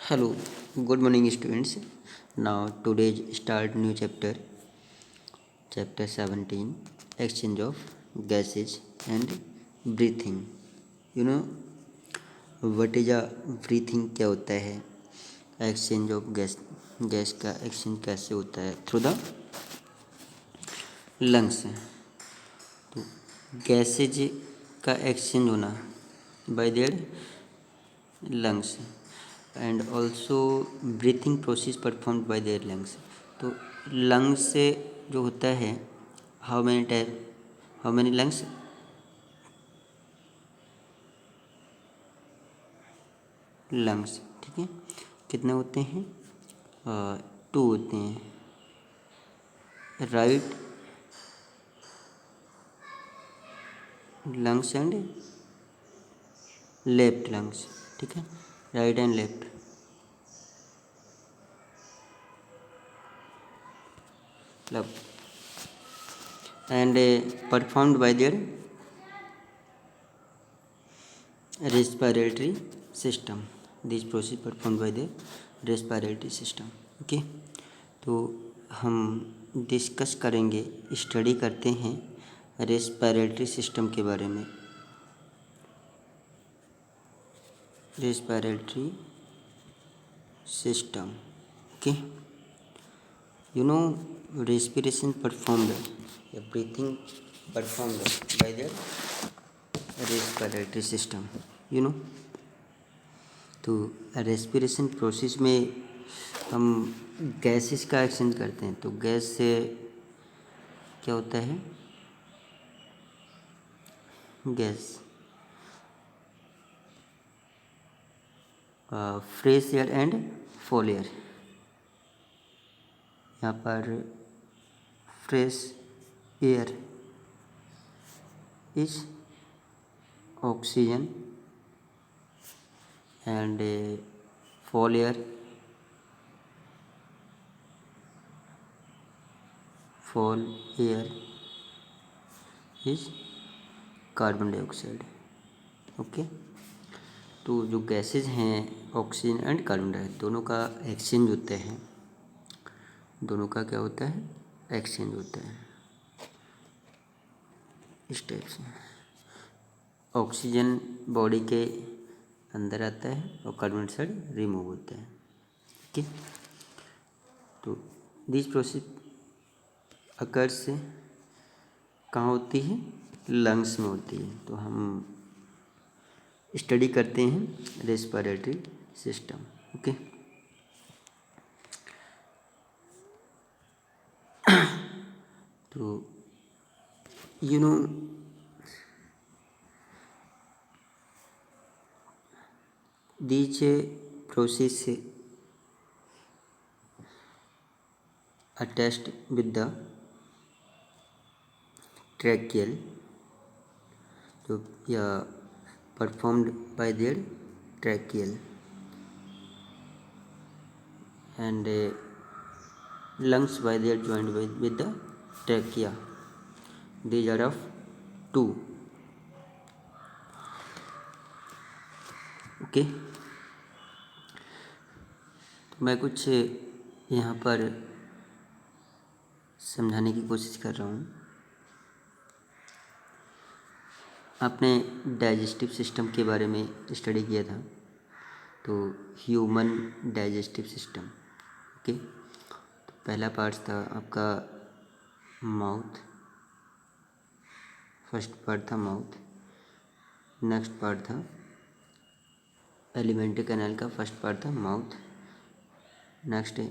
Hello, good morning students. Now today start new chapter 17, exchange of gases and breathing. You know what is a breathing? क्या होता है? Exchange of gas का exchange कैसे होता है? Through the lungs. तो gases का exchange होना bye their lungs and also breathing process performed by their lungs. तो लंग्स से जो होता है, हाउ मैनी लंग्स? लंग्स, ठीक है, कितने होते हैं? 2 होते हैं, right lungs and left lungs, ठीक है, राइट एंड लेफ्ट। मतलब and performed by their respiratory system. This process performed by their respiratory system. Okay, तो हम डिस्कस करेंगे, स्टडी करते हैं रेस्पिरेटरी सिस्टम के बारे में। Respiratory system, okay, you know respiration performed, breathing performed by the respiratory system, you know. तो respiration process में हम गैसेस का एक्सचेंज करते हैं। तो गैस से क्या होता है? Gas fresh air and fall air. यहाँ पर fresh air is oxygen and fall air is carbon dioxide. Okay, तो जो गैसेज हैं ऑक्सीजन एंड कार्बन डाइऑक्साइड, दोनों का एक्सचेंज होता है। दोनों का क्या होता है? एक्सचेंज होता है इस टाइप से। ऑक्सीजन बॉडी के अंदर आता है और कार्बन डाइऑक्साइड रिमूव होता है। ठीक है, तो दिस प्रोसेस अकर्स कहाँ होती है? लंग्स में होती है। तो हम स्टडी करते हैं रेस्पिरेटरी सिस्टम। ओके, तो you know these process attached with the tracheal, so yeah, performed by their tracheal and lungs by their joined with the trachea. These are of 2. Okay, तो मैं कुछ यहाँ पर समझाने की कोशिश कर रहा हूँ। आपने डाइजेस्टिव सिस्टम के बारे में स्टडी किया था, तो ह्यूमन डाइजेस्टिव सिस्टम। ओके, तो पहला पार्ट था आपका माउथ, फर्स्ट पार्ट था माउथ। नेक्स्ट पार्ट था एलिमेंट्री कैनाल का फर्स्ट पार्ट था माउथ। नेक्स्ट है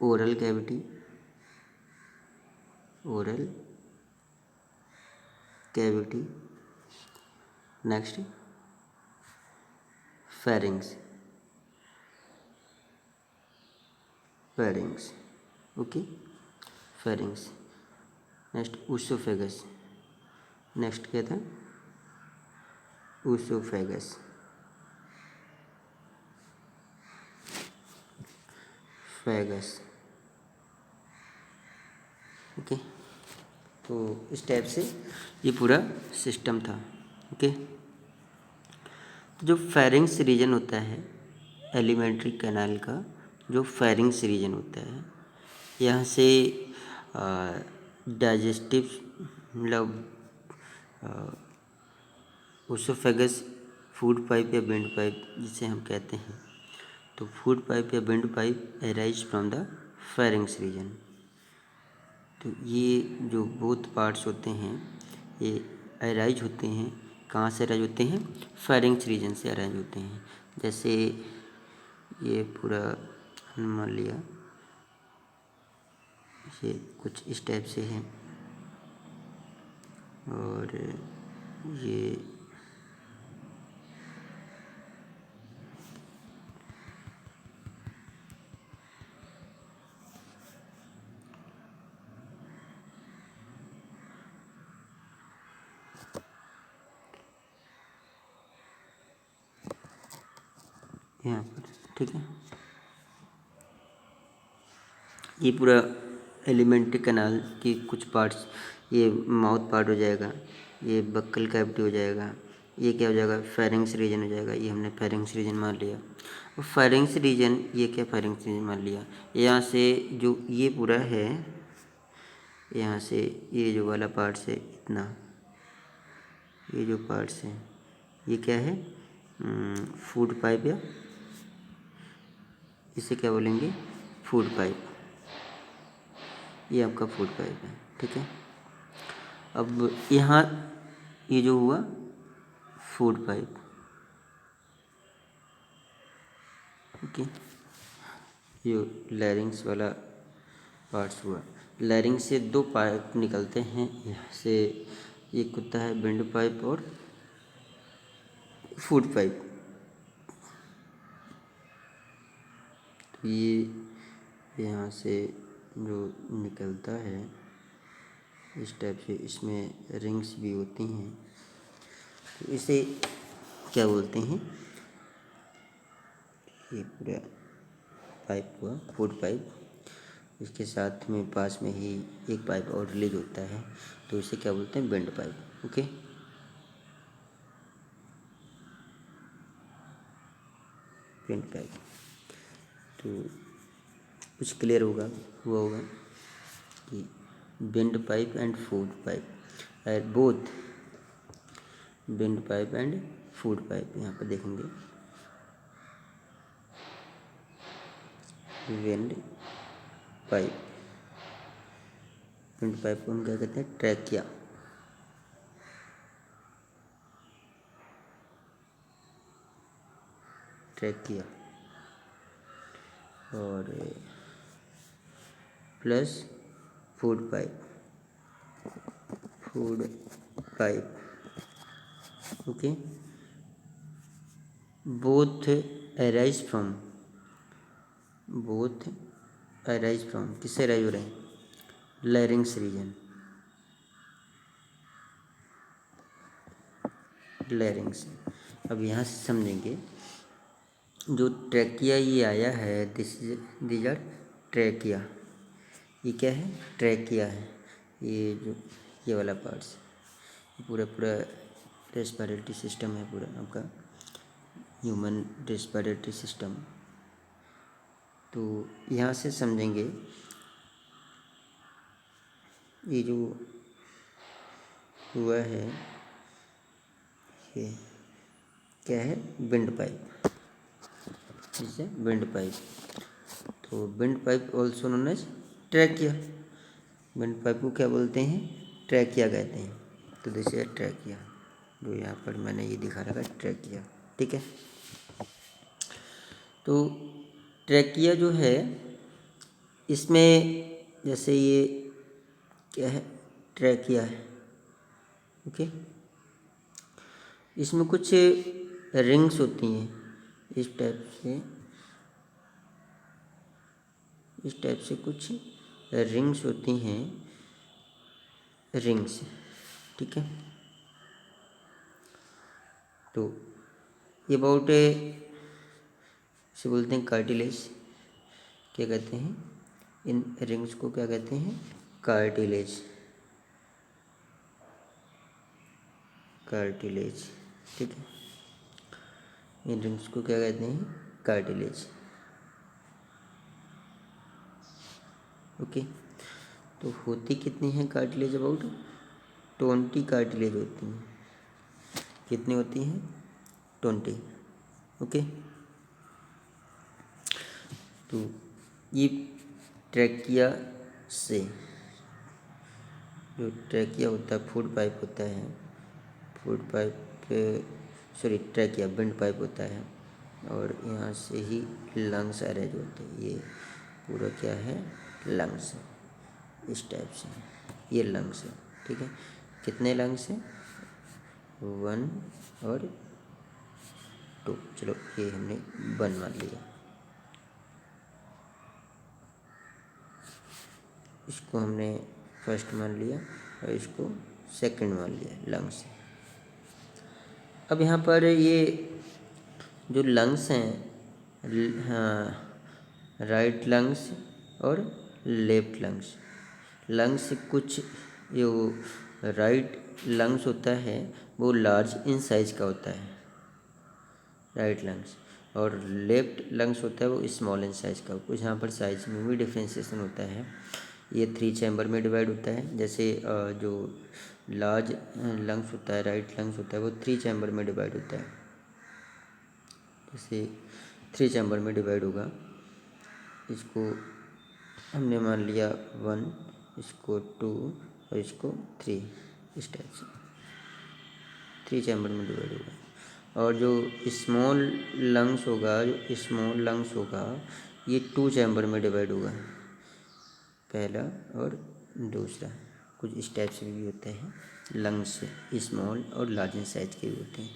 oral cavity, oral cavity. Next pharynx, pharynx, okay, pharynx. Next oesophagus, next क्या था? ऊसोफेगस, फेगस। ओके, तो इस टाइप से ये पूरा सिस्टम था। ओके, तो जो फेरिंग्स रीजन होता है एलिमेंट्री कैनाल का जो फेरिंग्स रीजन होता है, यहाँ से डाइजेस्टिव मतलब ओसोफेगस फूड पाइप या विंड पाइप जिसे हम कहते हैं, तो फूड पाइप या wind pipe arise from the pharynx reason. तो ये जो बोथ पार्ट्स होते हैं ये अराइज होते हैं, कहाँ से अराइज होते हैं? फेरिंग्स रीजन से अराइज होते हैं। जैसे ये पूरा मान लिया, ये कुछ इस टाइप से है, और ये यहाँ पर, ठीक है। ये पूरा एलिमेंट्री कैनाल की कुछ पार्ट्स, ये माउथ पार्ट हो जाएगा, ये बक्कल कैविटी हो जाएगा, ये क्या हो जाएगा? फेरिंग्स रीजन हो जाएगा। ये हमने फेरिंग्स रीजन मान लिया। और फेरिंग्स रीजन, ये क्या फेरिंग्स रीजन मान लिया, यहाँ से जो ये पूरा है, यहाँ से ये जो वाला पार्ट्स है इतना, ये जो पार्ट्स हैं ये क्या है? फूड पाइप, या इसे क्या बोलेंगे? Food pipe. ये आपका फूड पाइप है, ठीक है। अब यहाँ ये जो हुआ फूड पाइप, ओके, ये लैरिंग्स वाला पार्ट्स हुआ। लैरिंग्स से दो पाइप निकलते हैं यहाँ से, एक होता है विंड पाइप और फूड पाइप। तो ये यहाँ से जो निकलता है इस टाइप से, इसमें रिंग्स भी होती हैं, तो इसे क्या बोलते हैं? ये पूरा पाइप हुआ फूड पाइप। इसके साथ में पास में ही एक पाइप और रिलीज होता है, तो इसे क्या बोलते हैं? Windpipe, okay. Windpipe. तो कुछ क्लियर हुआ होगा कि windpipe and food pipe are both, windpipe and food pipe. यहाँ पर देखेंगे विंड पाइप, विंड पाइप को हम क्या कहते हैं? ट्रैकिया। ट्रैकिया और plus food pipe, food pipe, okay. Both arise from, both arise from, किससे अराइज हो रहे हैं? Larynx region, larynx. अब यहाँ से समझेंगे जो ट्रैकिया ये आया है, दिस आर ट्रैकिया। ये क्या है? ट्रैकिया है। ये जो ये वाला पार्ट्स, पूरा पूरा रेस्पिरेटरी सिस्टम है, पूरा आपका ह्यूमन रेस्पिरेटरी सिस्टम। तो यहाँ से समझेंगे ये जो हुआ है ये क्या है? विंड पाइप, इसे विंड पाइप। तो windpipe also known as trachea. Windpipe को क्या बोलते हैं? ट्रैकिया कहते हैं। तो दिस इज ट्रैकिया, जो यहाँ पर मैंने ये दिखा रखा है ट्रैकिया, ठीक है। तो ट्रैकिया जो है, इसमें जैसे ये क्या है? ट्रैकिया है, ओके। इसमें कुछ रिंग्स होती हैं इस टाइप से, इस टाइप से कुछ रिंग्स होती हैं, रिंग्स, ठीक है। तो ये अबाउट इसे बोलते हैं कार्टिलेज। क्या कहते हैं? इन रिंग्स को क्या कहते हैं? कार्टिलेज, कार्टिलेज, ठीक है। इन रिंग्स को क्या कहते हैं? कार्टिलेज। ओके, तो होती कितनी है कार्टिलेज? अबाउट 20 कार्टिलेज होती हैं। कितनी होती हैं? 20। ओके, तो ये ट्रैकिया से, जो ट्रैकिया होता है, फूड पाइप होता है, food pipe sorry trachea wind pipe होता है, और यहाँ से ही लंग्स अरेंज होते हैं। ये पूरा क्या है? लंग्स है, इस टाइप से ये लंग्स है। ठीक है, कितने लंग्स हैं? 1 और 2। चलो ये हमने 1 मान लिया, इसको हमने फर्स्ट मान लिया और इसको सेकंड मान लिया लंग्स। अब यहाँ पर ये जो लंग्स हैं, हाँ, राइट लंग्स और लेफ्ट लंग्स। लंग्स कुछ जो राइट लंग्स होता है वो लार्ज इन साइज का होता है, राइट लंग्स, और लेफ्ट लंग्स होता है वो स्मॉल इन साइज का। कुछ यहाँ पर साइज में भी डिफ्रेंसिएशन होता है। ये 3 चैम्बर में डिवाइड होता है। जैसे जो लार्ज लंग्स होता है, राइट लंग्स होता है, वो 3 चैम्बर में डिवाइड होता है। जैसे 3 चैम्बर में डिवाइड होगा, इसको हमने मान लिया 1, इसको 2 और इसको 3, इस टाइप से 3 चैम्बर में डिवाइड होगा। और जो स्मॉल लंग्स होगा, जो स्मॉल लंग्स होगा, ये 2 चैम्बर में डिवाइड होगा, पहला और दूसरा। कुछ इस टाइप से भी होते हैं लंग्स, स्मॉल और लार्ज इन साइज के भी होते हैं।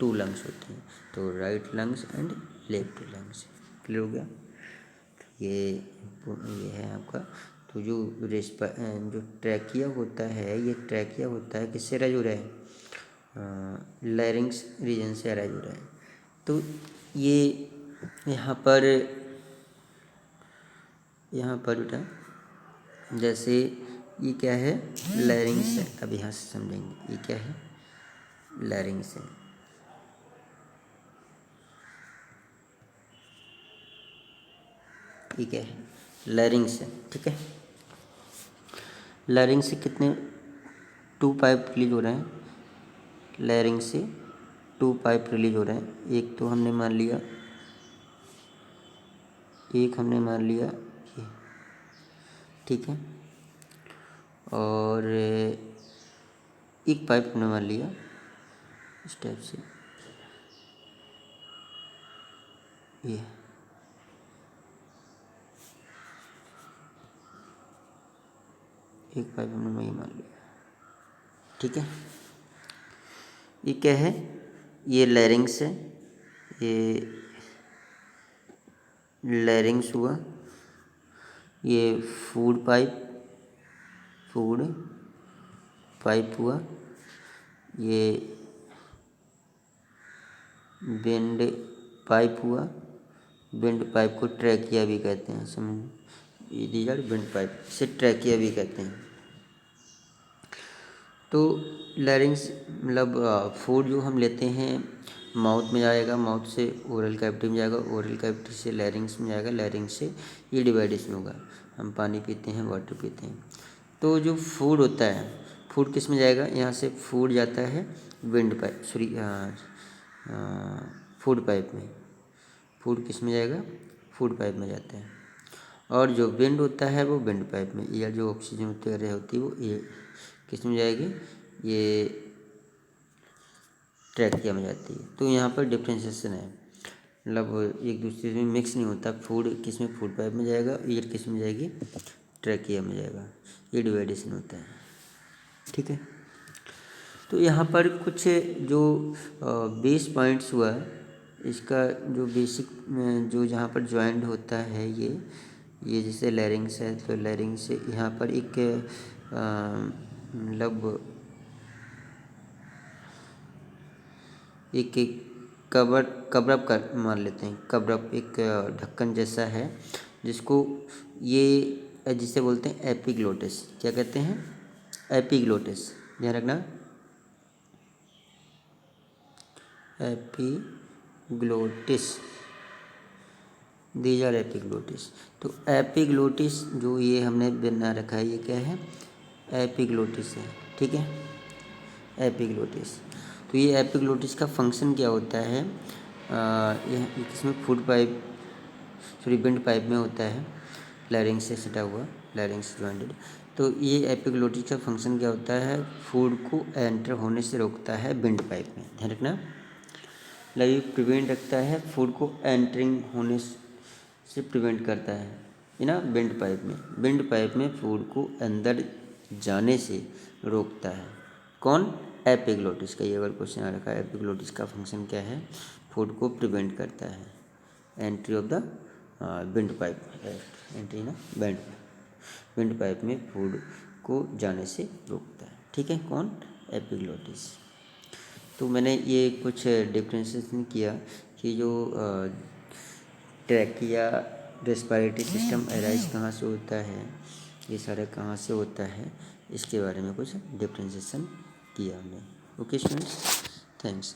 2 लंग्स होते हैं, तो right lungs and left lungs. Clear हो गया? ये है आपका। तो जो ट्रैकिया होता है, ये ट्रैकिया होता है किससे अरेंज हो रहा है? लैरिंग्स रीजन से अरेंज हो रहा है। तो ये यहाँ पर बेटा जैसे ये क्या है? लैरिंग्स है। अब यहाँ से समझेंगे ये क्या है? लैरिंग्स है। ये क्या है? लैरिंग्स है। ठीक है, लैरिंग्स से कितने 2 पाइप रिलीज हो रहे हैं? लैरिंग्स से 2 पाइप रिलीज हो रहे हैं। एक तो हमने मान लिया, ये, ठीक है, और एक पाइप हमने मान लिया इस टाइप से, ये एक पाइप हमने वही मान लिया। ठीक है, ये क्या है? ये लैरिंग्स है, ये लैरिंग्स हुआ। ये फूड पाइप हुआ। ये बेंड पाइप हुआ। बेंड पाइप को ट्रैकिया भी कहते हैं, समझ, ये दीज आर बेंड पाइप, इसे ट्रैकिया भी कहते हैं। तो लैरिंग्स मतलब फूड जो हम लेते हैं माउथ में जाएगा, माउथ से ओरल कैविटी में जाएगा, ओरल कैविटी से लैरिंग्स में जाएगा, लैरिंग्स से ये डिवाइडेशन होगा। हम पानी पीते हैं, वाटर पीते हैं। तो जो फूड होता है, फूड किस में जाएगा? यहाँ से फूड जाता है wind pipe, sorry food pipe में। फूड किस में जाएगा? फूड पाइप में जाता है। और जो विंड होता है वो विंड पाइप में, या जो ऑक्सीजन होती है वो ये किस में जाएगी? ये ट्रैकिया में जाती है। तो यहाँ पर डिफ्रेंशिएशन है, मतलब एक दूसरे में मिक्स नहीं होता। फूड किस में? फूड पाइप में जाएगा, एयर किस में जाएगी? ट्रैकिया में जाएगा। ये डिवाइडेशन होता है। ठीक है, तो यहाँ पर कुछ जो बेस पॉइंट्स हुआ है, इसका जो बेसिक जो जहाँ पर ज्वाइंट होता है, ये जैसे लैरिंग्स है, तो लैरिंग्स से यहाँ पर एक मतलब एक कवरअप कर मान लेते हैं। कवरअप एक ढक्कन जैसा है, जिसे बोलते हैं एपिग्लोटिस। क्या कहते हैं? एपिग्लोटिस, ध्यान रखना, एपिग्लोटिस। These are epiglottis. तो एपिग्लोटिस जो ये हमने बना रखा है, ये क्या है? एपिग्लोटिस है, ठीक है, एपिग्लोटिस। तो ये एपिग्लोटिस का फंक्शन क्या होता है? ये इसमें food pipe, sorry wind pipe में होता है, लैरिंग्स से सटा हुआ, लैरिंग्स जॉइंटेड। तो ये एपिग्लोटिस का फंक्शन क्या होता है? फूड को एंटर होने से रोकता है विंड पाइप में, ध्यान रखना, लाइव प्रिवेंट रखता है, फूड को एंटरिंग होने से प्रिवेंट करता है ना विंड पाइप में। विंड पाइप में फूड को अंदर जाने से रोकता है कौन? एपिग्लोटिस का। ये अगर क्वेश्चन आ रखा है, एपिग्लोटिस का फंक्शन क्या है? फूड को प्रिवेंट करता है, entry of the wind pipe, entry ना विंड पाइप में फूड को जाने से रोकता है, ठीक है, कौन? एपिग्लोटिस। तो मैंने ये कुछ डिफ्रेंशिएशन किया कि जो ट्रैकिया रेस्पिरेटरी सिस्टम अराइज कहाँ से होता है, ये सारा कहाँ से होता है, इसके बारे में कुछ डिफ्रेंशिएशन किया हमने। Okay students, thanks.